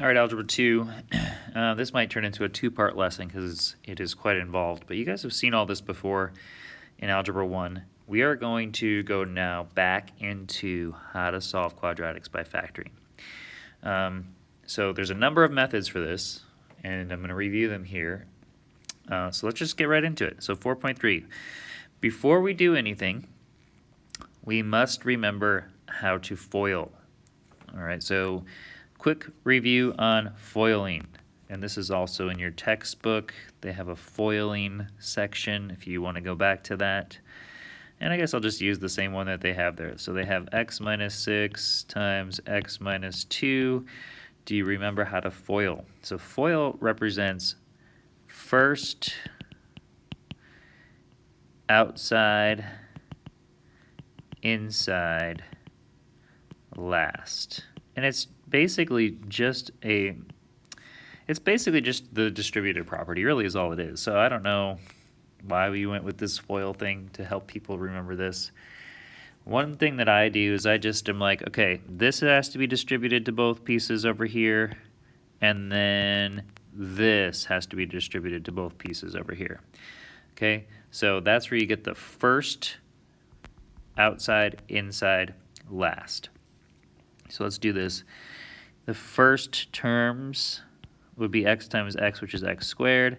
All right, Algebra 2. This might turn into a two-part lesson because it is quite involved, but you guys have seen all this before in Algebra 1. We are going to go now back into how to solve quadratics by factoring. So there's a number of methods for this, and I'm going to review them here. So let's just get right into it. So 4.3. Before we do anything, we must remember how to FOIL. All right, so quick review on foiling, and this is also in your textbook. They have a foiling section if you want to go back to that. And I guess I'll just use the same one that they have there. So they have x minus 6 times x minus 2. Do you remember how to FOIL? So FOIL represents first, outside, inside, last. And it's basically just the distributed property, really is all it is. So I don't know why we went with this FOIL thing to help people remember this. One thing that I do is I just am like, okay, this has to be distributed to both pieces over here, and then this has to be distributed to both pieces over here. Okay, so that's where you get the first, outside, inside, last. So let's do this. The first terms would be x times x, which is x squared.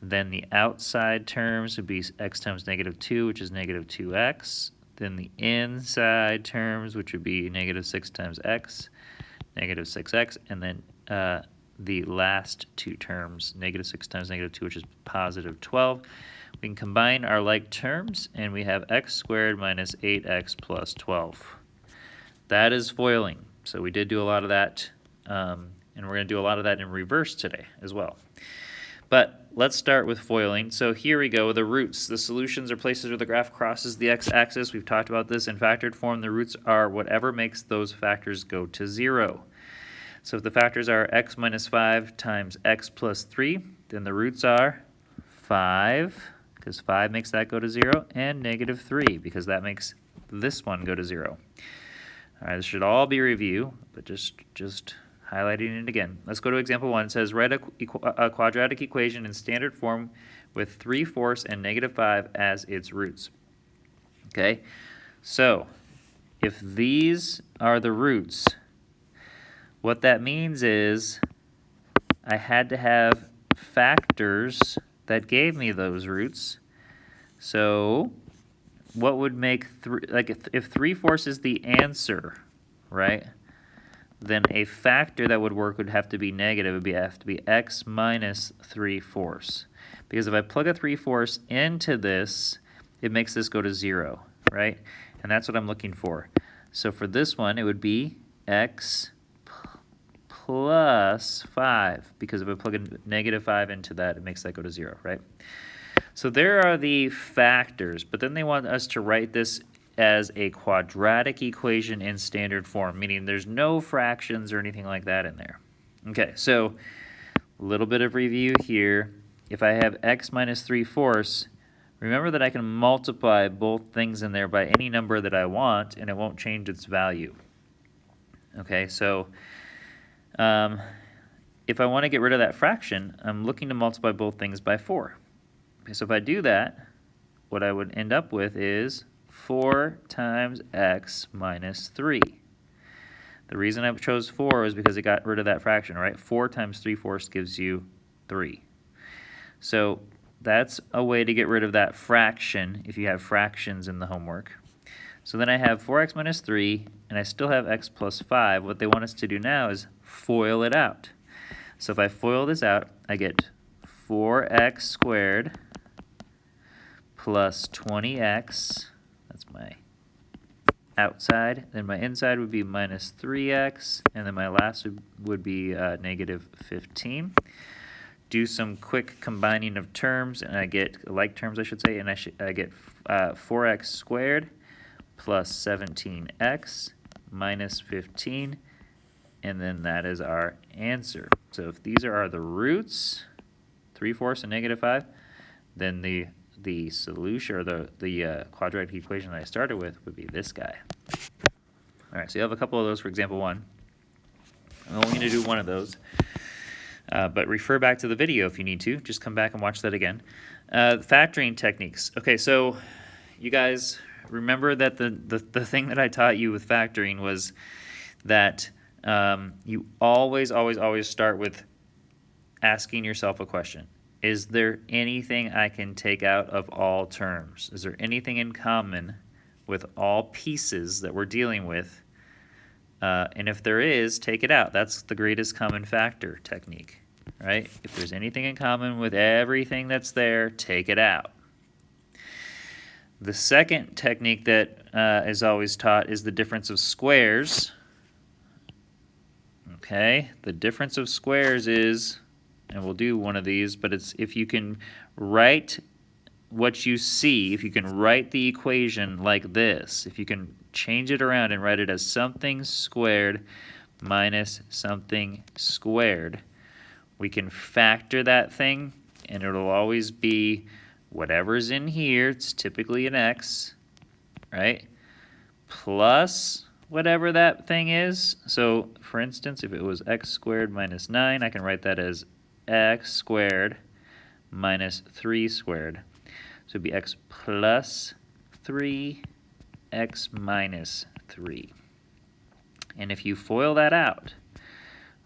Then the outside terms would be x times negative 2, which is negative 2x. Then the inside terms, which would be negative 6 times x, negative 6x. And then the last two terms, negative 6 times negative 2, which is positive 12. We can combine our like terms, and we have x squared minus 8x plus 12. That is foiling. So we did do a lot of that, and we're going to do a lot of that in reverse today as well. But let's start with foiling. So here we go, the roots. The solutions are places where the graph crosses the x-axis. We've talked about this in factored form. The roots are whatever makes those factors go to 0. So if the factors are x minus 5 times x plus 3, then the roots are 5, because 5 makes that go to 0, and negative 3, because that makes this one go to 0. All right, this should all be review, but just highlighting it again. Let's go to example 1. It says, write a quadratic equation in standard form with 3/4 and negative 5 as its roots. Okay, so if these are the roots, what that means is I had to have factors that gave me those roots. So what would make if 3/4 is the answer, right? Then a factor that would work would have to be negative. It would have to be x minus 3/4. Because if I plug a 3/4 into this, it makes this go to 0, right? And that's what I'm looking for. So for this one, it would be x plus 5. Because if I plug a negative 5 into that, it makes that go to 0, right? So there are the factors, but then they want us to write this as a quadratic equation in standard form, meaning there's no fractions or anything like that in there. Okay, so a little bit of review here. If I have x minus 3/4, remember that I can multiply both things in there by any number that I want, and it won't change its value. Okay, so if I want to get rid of that fraction, I'm looking to multiply both things by 4. Okay, so if I do that, what I would end up with is 4 times x minus 3. The reason I chose 4 is because it got rid of that fraction, right? 4 times 3/4 gives you 3. So that's a way to get rid of that fraction if you have fractions in the homework. So then I have 4x minus 3, and I still have x plus 5. What they want us to do now is FOIL it out. So if I FOIL this out, I get 4x squared plus 20x. That's my outside. Then my inside would be minus 3x, and then my last would be negative 15. Do some quick combining of terms, and I get like terms, I should say, and I get 4x squared plus 17x minus 15, and then that is our answer. So if these are the roots, 3/4 and negative 5, then the solution, or the quadratic equation that I started with, would be this guy. All right, so you have a couple of those for example 1. I'm only going to do one of those. But refer back to the video if you need to. Just come back and watch that again. Factoring techniques. Okay, so you guys remember that the thing that I taught you with factoring was that you always start with asking yourself a question. Is there anything I can take out of all terms? Is there anything in common with all pieces that we're dealing with? And if there is, take it out. That's the greatest common factor technique, right? If there's anything in common with everything that's there, take it out. The second technique that is always taught is the difference of squares. Okay, the difference of squares is, and we'll do one of these, but it's if you can write what you see, if you can write the equation like this, if you can change it around and write it as something squared minus something squared, we can factor that thing, and it'll always be whatever's in here, it's typically an x, right, plus whatever that thing is. So, for instance, if it was x squared minus 9, I can write that as x squared minus 3 squared. So it'd be x plus 3, x minus 3. And if you FOIL that out,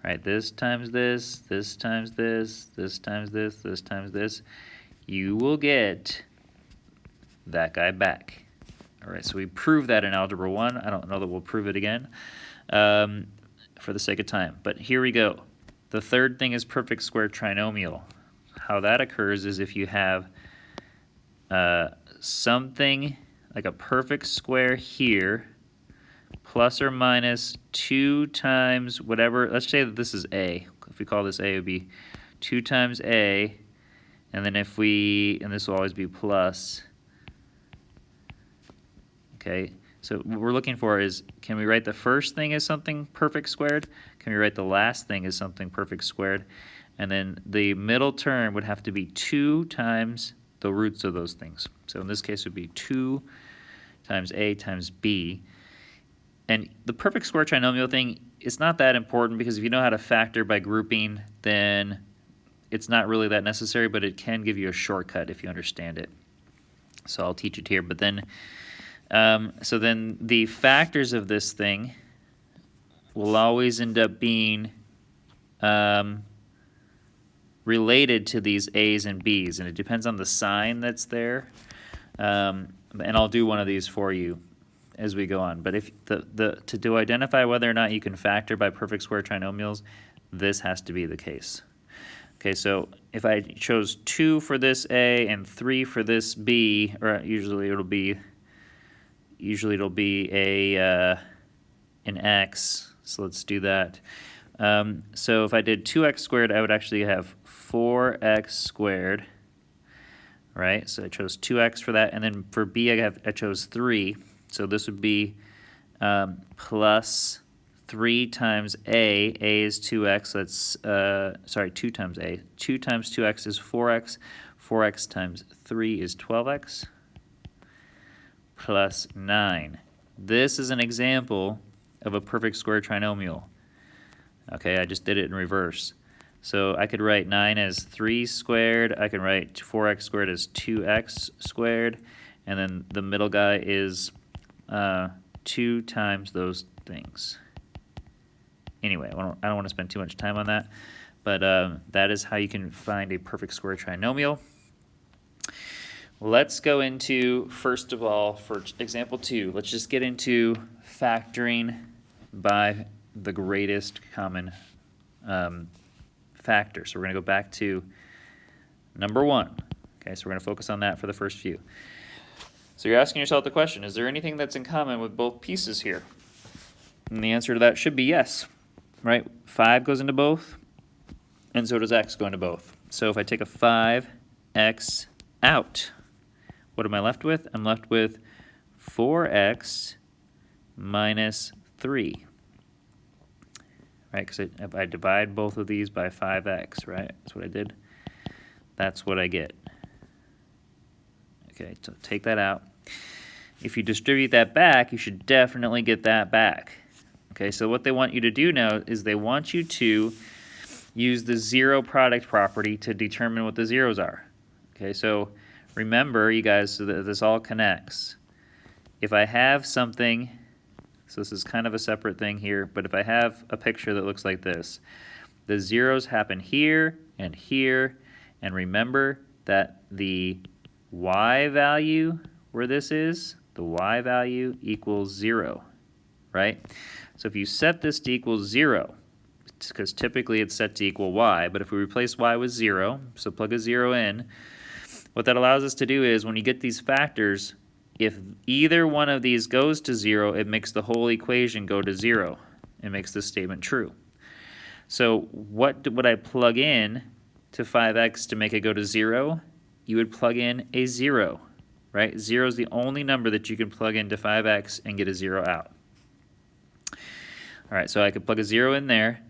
right, this times this, this times this, this times this, this times this, you will get that guy back. All right, so we proved that in Algebra 1. I don't know that we'll prove it again for the sake of time. But here we go. The third thing is perfect square trinomial. How that occurs is if you have something like a perfect square here, plus or minus 2 times whatever. Let's say that this is a. If we call this a, it would be 2 times a, and then if we, and this will always be plus. Okay, so what we're looking for is, can we write the first thing as something perfect squared? Can we write the last thing as something perfect squared? And then the middle term would have to be 2 times the roots of those things. So in this case, it would be 2 times a times b. And the perfect square trinomial thing is not that important, because if you know how to factor by grouping, then it's not really that necessary, but it can give you a shortcut if you understand it. So I'll teach it here. But then, so then the factors of this thing will always end up being related to these a's and b's, and it depends on the sign that's there. And I'll do one of these for you as we go on. But if to identify whether or not you can factor by perfect square trinomials, this has to be the case. Okay, so if I chose 2 for this a and 3 for this b, or usually it'll be a an x. So let's do that. So if I did 2x squared, I would actually have 4x squared, right? So I chose 2x for that, and then for b I chose 3. So this would be plus 3 times a is 2x, that's, sorry, 2 times a. 2 times 2x is 4x, 4x times 3 is 12x, plus 9. This is an example of a perfect square trinomial. Okay, I just did it in reverse. So I could write 9 as 3 squared, I can write 4x squared as 2x squared, and then the middle guy is 2 times those things. Anyway, I don't want to spend too much time on that, but that is how you can find a perfect square trinomial. Let's go into, first of all, for example 2, let's just get into factoring by the greatest common factor. So we're going to go back to number 1. Okay, so we're going to focus on that for the first few. So you're asking yourself the question, is there anything that's in common with both pieces here? And the answer to that should be yes, right? 5 goes into both, and so does x go into both. So if I take a 5x out, what am I left with? I'm left with 4x minus 3. Right, because if I divide both of these by 5x, right, that's what I did. That's what I get. Okay, so take that out. If you distribute that back, you should definitely get that back. Okay, so what they want you to do now is they want you to use the zero product property to determine what the zeros are. Okay, so remember, you guys, so that this all connects. If I have something, so this is kind of a separate thing here, but if I have a picture that looks like this, the zeros happen here, and remember that the y value, where this is, the y value equals 0, right? So if you set this to equal 0, because typically it's set to equal y, but if we replace y with 0, so plug a 0 in, what that allows us to do is when you get these factors, if either one of these goes to 0, it makes the whole equation go to 0. It makes this statement true. So what would I plug in to 5x to make it go to 0? You would plug in a 0, right? 0 is the only number that you can plug into 5x and get a 0 out. All right, so I could plug a 0 in there.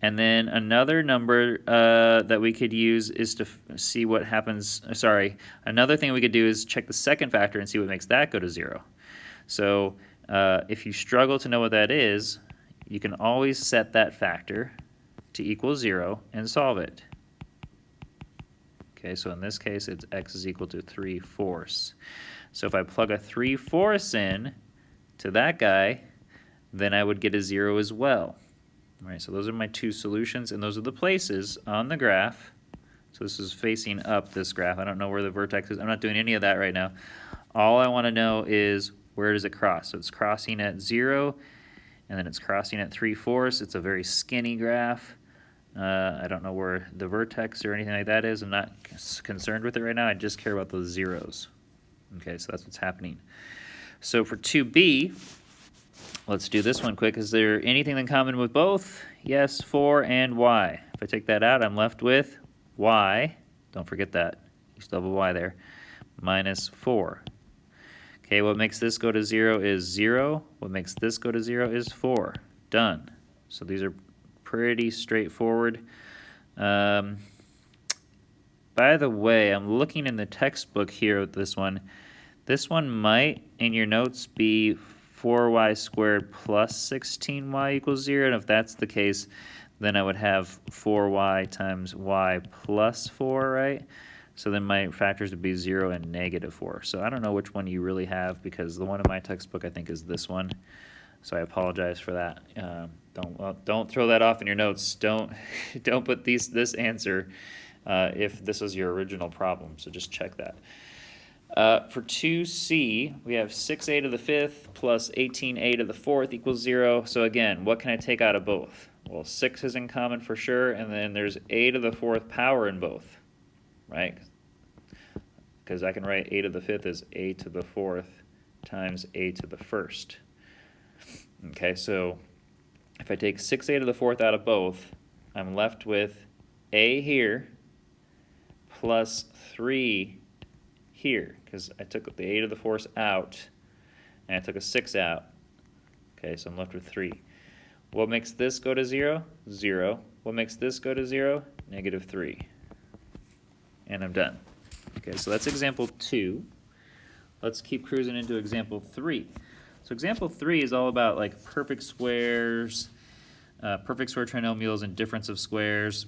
And then another number that we could use is to see what happens. Sorry, another thing we could do is check the second factor and see what makes that go to 0. So if you struggle to know what that is, you can always set that factor to equal 0 and solve it. Okay, so in this case, it's x is equal to 3/4. So if I plug a 3/4 in to that guy, then I would get a 0 as well. All right, so those are my two solutions, and those are the places on the graph. So this is facing up, this graph. I don't know where the vertex is. I'm not doing any of that right now. All I want to know is where does it cross? So it's crossing at 0, and then it's crossing at 3/4. It's a very skinny graph. I don't know where the vertex or anything like that is. I'm not concerned with it right now. I just care about those zeros. Okay, so that's what's happening. So for 2b, let's do this one quick. Is there anything in common with both? Yes, 4 and y. If I take that out, I'm left with y. Don't forget that. You still have a y there. Minus 4. Okay, what makes this go to 0 is 0. What makes this go to 0 is 4. Done. So these are pretty straightforward. By the way, I'm looking in the textbook here with this one. This one might, in your notes, be 4y squared plus 16y equals 0. And if that's the case, then I would have 4y times y plus 4, right? So then my factors would be 0 and negative 4. So I don't know which one you really have, because the one in my textbook I think is this one. So I apologize for that. Don't throw that off in your notes. Don't put this answer if this was your original problem. So just check that. For 2c, we have 6a to the 5th plus 18a to the 4th equals 0. So again, what can I take out of both? Well, 6 is in common for sure, and then there's a to the 4th power in both, right? Because I can write a to the 5th as a to the 4th times a to the 1st. Okay, so if I take 6a to the 4th out of both, I'm left with a here plus 3 here, because I took the a to the 4th out, and I took a 6 out. Okay, so I'm left with 3. What makes this go to 0? 0. What makes this go to 0? Negative 3. And I'm done. Okay, so that's example 2. Let's keep cruising into example 3. So example 3 is all about like perfect squares, perfect square trinomials, and difference of squares.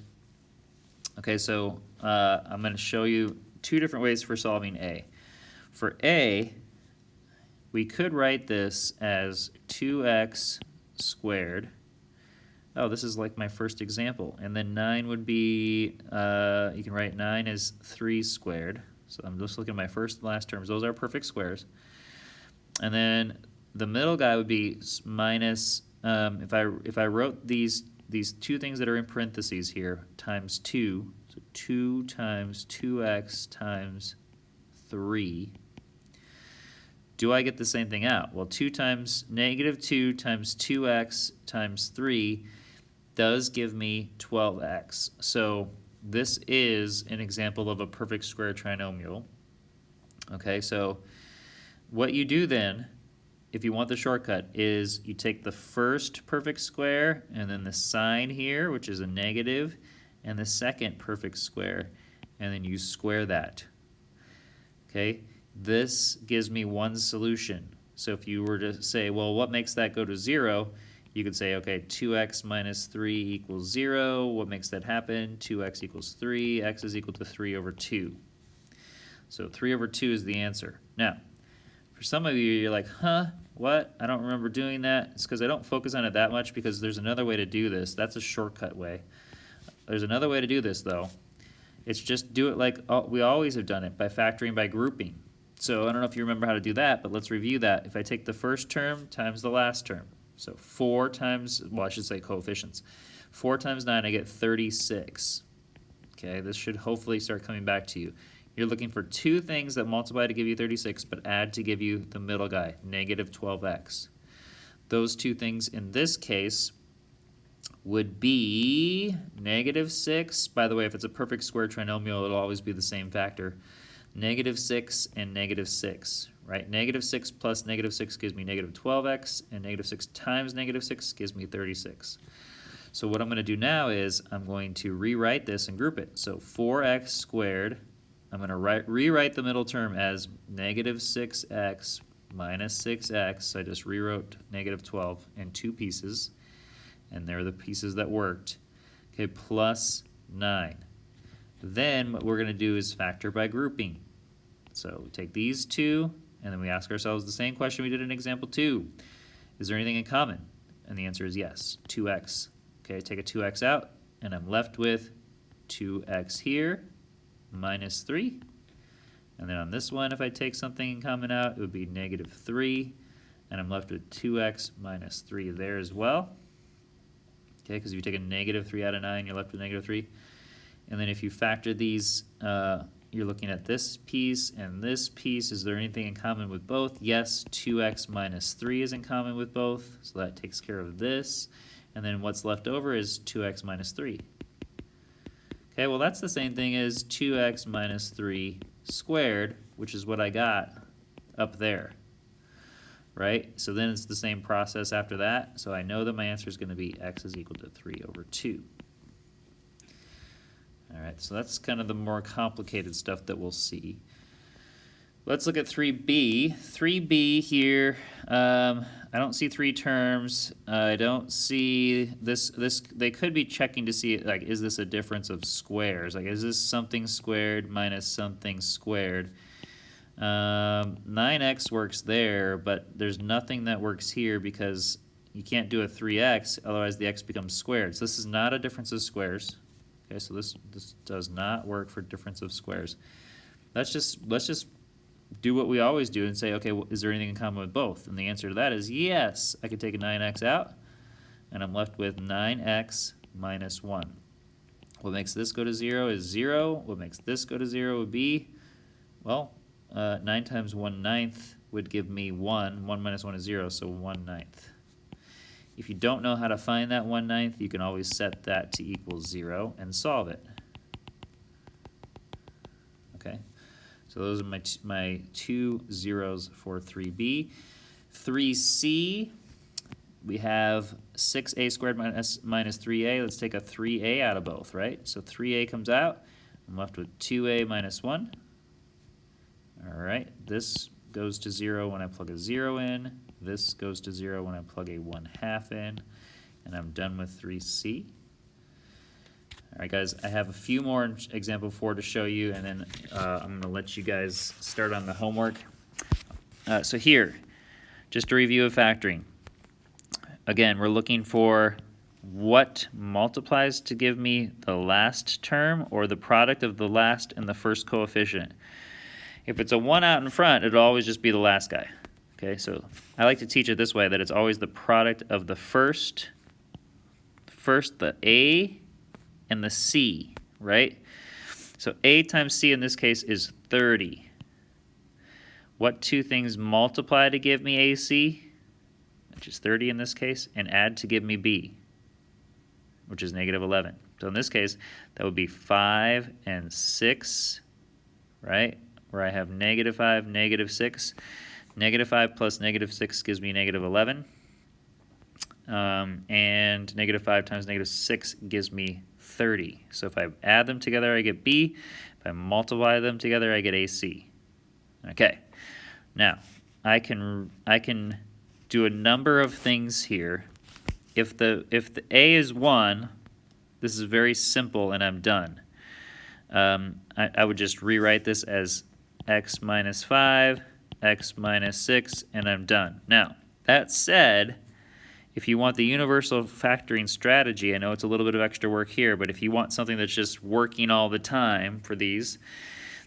Okay, so I'm going to show you two different ways for solving A. For A, we could write this as 2x squared. Oh, this is like my first example. And then 9 would be, you can write 9 as 3 squared. So I'm just looking at my first and last terms. Those are perfect squares. And then the middle guy would be minus, if I wrote these two things that are in parentheses here, times 2, so 2 times 2x times 3, do I get the same thing out? Well, 2 times negative 2 times 2x times 3 does give me 12x. So this is an example of a perfect square trinomial. Okay, so what you do then, if you want the shortcut, is you take the first perfect square and then the sign here, which is a negative, and the second perfect square, and then you square that. Okay, this gives me one solution. So if you were to say, well, what makes that go to 0? You could say, okay, 2x minus 3 equals 0. What makes that happen? 2x equals 3. X is equal to 3 over 2. So 3 over 2 is the answer. Now, for some of you, you're like, huh, what? I don't remember doing that. It's because I don't focus on it that much, because there's another way to do this. That's a shortcut way. There's another way to do this, though. It's just do it like we always have done it, by factoring by grouping. So I don't know if you remember how to do that, but let's review that. If I take the first term times the last term, so 4 times, well, I should say coefficients. 4 times 9, I get 36. Okay, this should hopefully start coming back to you. You're looking for two things that multiply to give you 36, but add to give you the middle guy, negative 12x. Those two things in this case would be negative 6. By the way, if it's a perfect square trinomial, it'll always be the same factor. Negative 6 and negative 6, right? Negative 6 plus negative 6 gives me negative 12x, and negative 6 times negative 6 gives me 36. So what I'm going to do now is I'm going to rewrite this and group it. So 4x squared, I'm going to rewrite the middle term as negative 6x minus 6x. So I just rewrote negative 12 in two pieces, and they're the pieces that worked. Okay, plus 9. Then what we're going to do is factor by grouping. So we take these two, and then we ask ourselves the same question we did in example 2. Is there anything in common? And the answer is yes, 2x. Okay, take a 2x out, and I'm left with 2x here minus 3. And then on this one, if I take something in common out, it would be negative 3. And I'm left with 2x minus 3 there as well. Okay, because if you take a negative 3 out of 9, you're left with negative 3. And then if you factor these, you're looking at this piece and this piece. Is there anything in common with both? Yes, 2x minus 3 is in common with both, so that takes care of this. And then what's left over is 2x minus 3. Okay, well that's the same thing as 2x minus 3 squared, which is what I got up there, right? So then it's the same process after that. So I know that my answer is going to be x is equal to 3 over 2. All right, so that's kind of the more complicated stuff that we'll see. Let's look at 3b. 3b here, I don't see 3 terms. I don't see this. They could be checking to see, like, is this a difference of squares? Like, is this something squared minus something squared? 9x works there, but there's nothing that works here because you can't do a 3x, otherwise the x becomes squared. So this is not a difference of squares. Okay, so this does not work for difference of squares. Let's just do what we always do and say, okay, well, is there anything in common with both? And the answer to that is yes. I could take a 9x out, and I'm left with 9x minus 1. What makes this go to 0 is 0. What makes this go to 0 would be, well, 9 times 1/9 would give me 1. 1 minus 1 is 0, so 1/9. If you don't know how to find that 1/9, you can always set that to equal 0 and solve it. Okay, so those are my two zeros for 3b. 3c, we have 6a squared minus 3a. Let's take a 3a out of both, right? So 3a comes out. I'm left with 2a minus 1. All right, this goes to 0 when I plug a 0 in. This goes to 0 when I plug a 1/2 in, and I'm done with 3c. All right, guys, I have a few more in example 4 to show you, and then I'm going to let you guys start on the homework. So here, just a review of factoring. Again, we're looking for what multiplies to give me the last term or the product of the last and the first coefficient. If it's a 1 out in front, it'll always just be the last guy. Okay, so I like to teach it this way, that it's always the product of the first, the A and the C, right? So A times C in this case is 30. What two things multiply to give me AC, which is 30 in this case, and add to give me B, which is negative 11. So in this case, that would be 5 and 6, right? Where I have negative 5, negative 6. Negative 5 plus negative 6 gives me negative 11. And negative 5 times negative 6 gives me 30. So if I add them together, I get B. If I multiply them together, I get AC. Okay. Now, I can do a number of things here if the a is 1, this is very simple and I'm done. I would just rewrite this as x minus 5, x minus 6, and I'm done. Now, that said, if you want the universal factoring strategy, I know it's a little bit of extra work here, but if you want something that's just working all the time for these,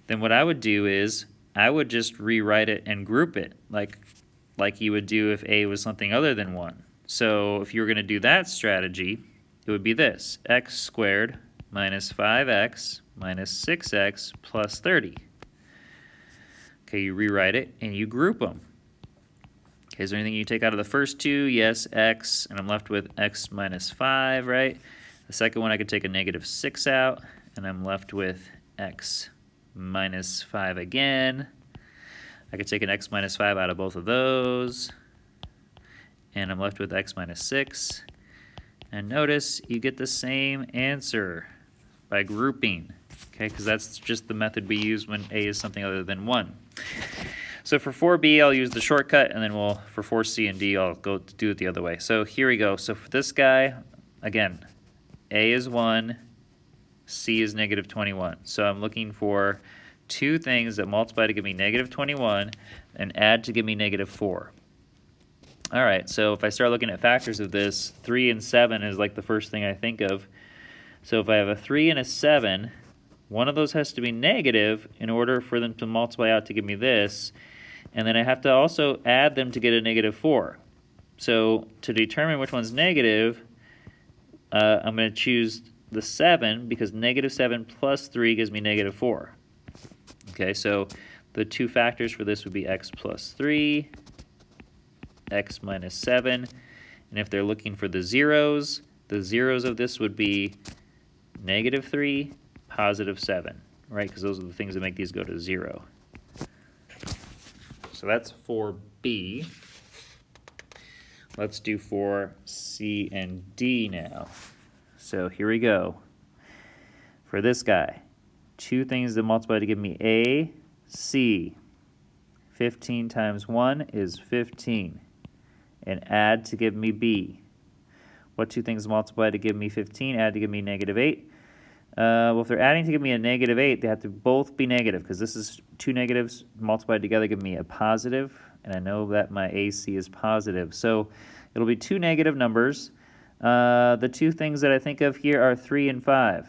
then what I would do is I would just rewrite it and group it like you would do if a was something other than 1. So if you were going to do that strategy, it would be this: x squared minus 5x minus 6x plus 30. Okay, you rewrite it and you group them. Okay, is there anything you take out of the first two? Yes, x, and I'm left with x minus 5, right? The second one I could take a negative 6 out, and I'm left with x minus 5 again. I could take an x minus 5 out of both of those, and I'm left with x minus 6. And notice you get the same answer by grouping, okay, because that's just the method we use when a is something other than 1. So for 4b, I'll use the shortcut, and then for 4c and d, I'll go do it the other way. So here we go. So for this guy, again, a is 1, c is negative 21. So I'm looking for two things that multiply to give me negative 21 and add to give me negative 4. All right, so if I start looking at factors of this, 3 and 7 is like the first thing I think of. So if I have a 3 and a 7, one of those has to be negative in order for them to multiply out to give me this. And then I have to also add them to get a negative 4. So to determine which one's negative, I'm going to choose the 7 because negative 7 plus 3 gives me negative 4. Okay, so the two factors for this would be x plus 3, x minus 7. And if they're looking for the zeros of this would be negative 3, positive 7, right? Because those are the things that make these go to 0. So that's 4b. Let's do 4c and d now. So here we go. For this guy, two things that multiply to give me a, c. 15 times 1 is 15. And add to give me b. What two things multiply to give me 15, add to give me negative 8? Well, if they're adding to give me a negative 8, they have to both be negative, because this is two negatives multiplied together give me a positive, and I know that my AC is positive. So it'll be two negative numbers. The two things that I think of here are 3 and 5.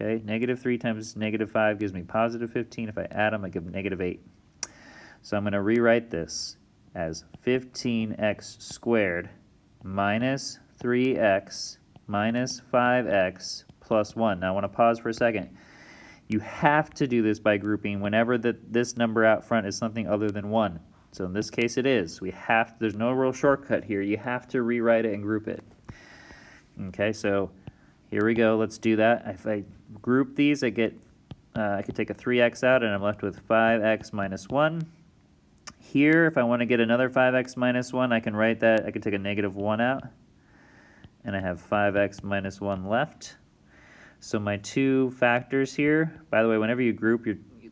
Okay, negative 3 times negative 5 gives me positive 15. If I add them, I get negative 8. So I'm going to rewrite this as 15x squared minus 3x minus 5x plus 1. Now I want to pause for a second. You have to do this by grouping whenever this number out front is something other than 1. So in this case it is. There's no real shortcut here. You have to rewrite it and group it. Okay, so here we go. Let's do that. If I group these, I could take a 3x out and I'm left with 5x minus 1. Here, if I want to get another 5x minus 1, I can write that. I could take a negative 1 out, and I have 5x minus 1 left. So my two factors here, by the way, whenever you group,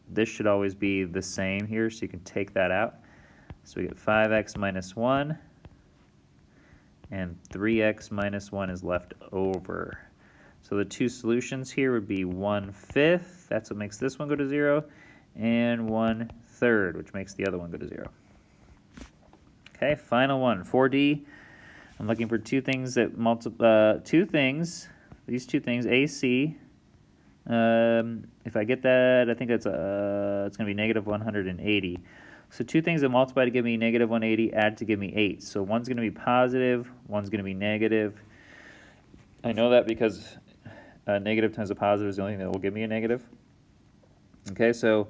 this should always be the same here, so you can take that out. So we get 5x minus 1, and 3x minus 1 is left over. So the two solutions here would be 1/5, that's what makes this one go to 0, and 1/3, which makes the other one go to 0. Okay, final one, 4D. I'm looking for two things that these two things, AC. If I get that, I think it's going to be negative 180. So two things that multiply to give me negative 180, add to give me 8. So one's going to be positive, one's going to be negative. I know that because negative times a positive is the only thing that will give me a negative. Okay, so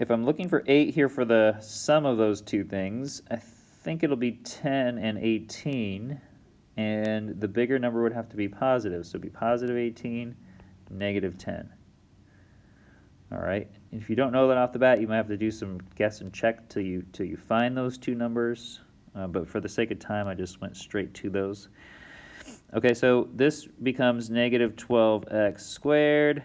if I'm looking for 8 here for the sum of those two things, I think it'll be 10 and 18. And the bigger number would have to be positive. So it'd be positive 18, negative 10. All right. If you don't know that off the bat, you might have to do some guess and check till you find those two numbers. But for the sake of time, I just went straight to those. Okay, so this becomes negative 12x squared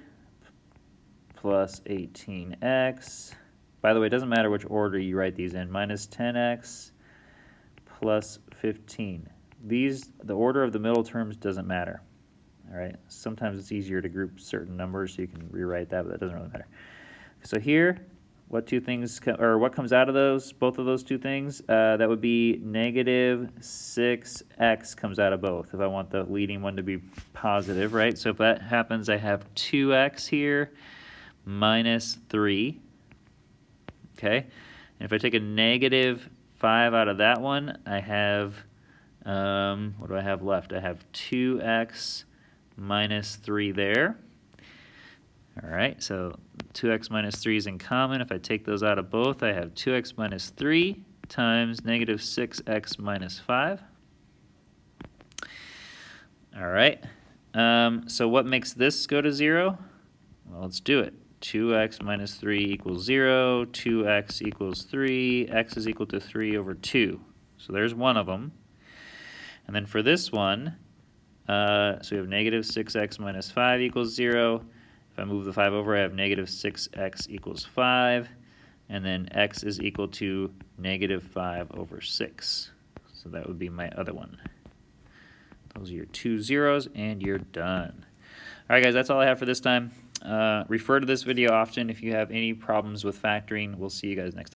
plus 18x. By the way, it doesn't matter which order you write these in. Minus 10x plus 15. the order of the middle terms doesn't matter. All right, sometimes it's easier to group certain numbers, so you can rewrite that, but that doesn't really matter. So here, what two things, or what comes out of those, both of those two things? That would be negative 6x comes out of both, if I want the leading one to be positive, right? So if that happens, I have 2x here minus 3, okay? And if I take a negative 5 out of that one, I have, what do I have left? I have 2x minus 3 there. All right, so 2x minus 3 is in common. If I take those out of both, I have 2x minus 3 times negative 6x minus 5. All right, so what makes this go to 0? Well, let's do it. 2x minus 3 equals 0, 2x equals 3, x is equal to 3 over 2. So there's one of them. And then for this one, so we have negative 6x minus 5 equals 0. If I move the 5 over, I have negative 6x equals 5, and then x is equal to negative 5 over 6. So that would be my other one. Those are your 2 zeros, and you're done. All right, guys, that's all I have for this time. Refer to this video often if you have any problems with factoring. We'll see you guys next time.